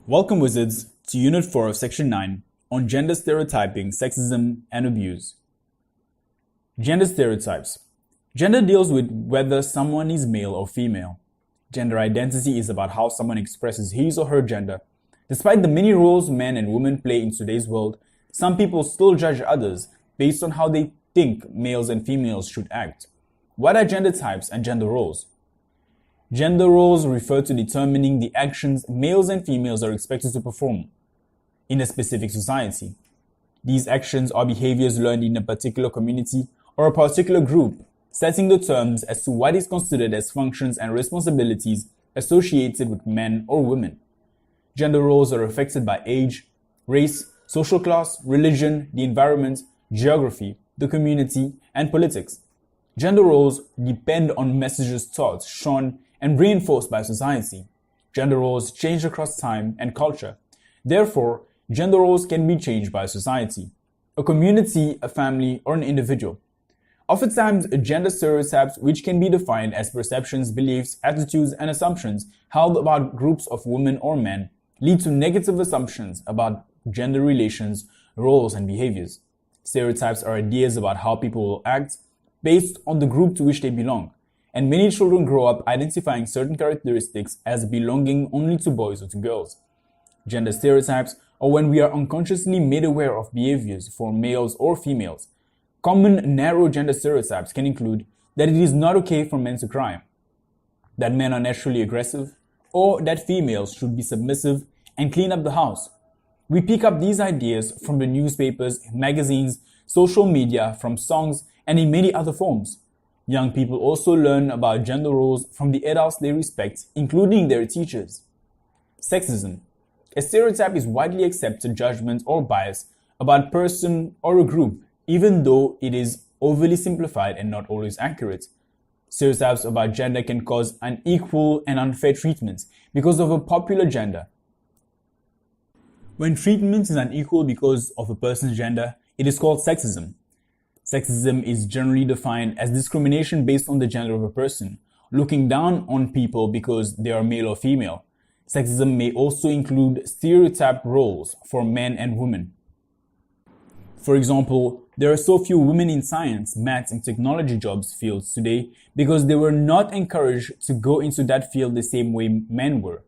Welcome, wizards, to Unit 4 of Section 9 on Gender Stereotyping, Sexism, and Abuse. Gender stereotypes. Gender deals with whether someone is male or female. Gender identity is about how someone expresses his or her gender. Despite the many roles men and women play in today's world, some people still judge others based on how they think males and females should act. What are gender types and gender roles? Gender roles refer to determining the actions males and females are expected to perform in a specific society. These actions are behaviors learned in a particular community or a particular group, setting the terms as to what is considered as functions and responsibilities associated with men or women. Gender roles are affected by age, race, social class, religion, the environment, geography, the community, and politics. Gender roles depend on messages taught, shown, and reinforced by society. Gender roles change across time and culture. Therefore, gender roles can be changed by society, a community, a family, or an individual. Oftentimes, gender stereotypes, which can be defined as perceptions, beliefs, attitudes, and assumptions held about groups of women or men, lead to negative assumptions about gender relations, roles, and behaviors. Stereotypes are ideas about how people will act based on the group to which they belong, and many children grow up identifying certain characteristics as belonging only to boys or to girls. Gender stereotypes are when we are unconsciously made aware of behaviors for males or females. Common narrow gender stereotypes can include that it is not okay for men to cry, that men are naturally aggressive, or that females should be submissive and clean up the house. We pick up these ideas from the newspapers, magazines, social media, from songs, and in many other forms. Young people also learn about gender roles from the adults they respect, including their teachers. Sexism. A stereotype is widely accepted judgment or bias about a person or a group, even though it is overly simplified and not always accurate. Stereotypes about gender can cause unequal and unfair treatment because of a popular gender. When treatment is unequal because of a person's gender, it is called sexism. Sexism is generally defined as discrimination based on the gender of a person, looking down on people because they are male or female. Sexism may also include stereotyped roles for men and women. For example, there are so few women in science, math, and technology jobs fields today because they were not encouraged to go into that field the same way men were.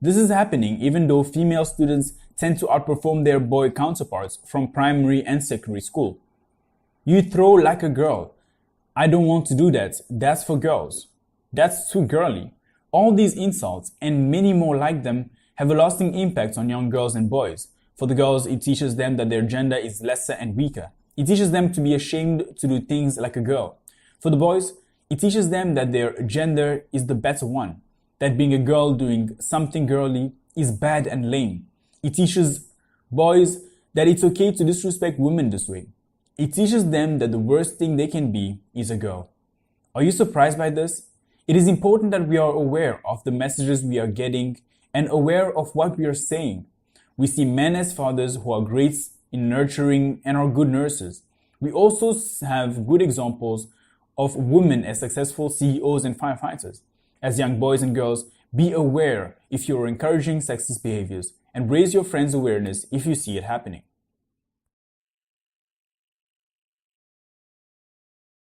This is happening even though female students tend to outperform their boy counterparts from primary and secondary school. You throw like a girl. I don't want to do that. That's for girls. That's too girly. All these insults and many more like them have a lasting impact on young girls and boys. For the girls, it teaches them that their gender is lesser and weaker. It teaches them to be ashamed to do things like a girl. For the boys, it teaches them that their gender is the better one, that being a girl doing something girly is bad and lame. It teaches boys that it's okay to disrespect women this way. It teaches them that the worst thing they can be is a girl. Are you surprised by this? It is important that we are aware of the messages we are getting and aware of what we are saying. We see men as fathers who are great in nurturing and are good nurses. We also have good examples of women as successful CEOs and firefighters. As young boys and girls, be aware if you are encouraging sexist behaviors and raise your friends' awareness if you see it happening.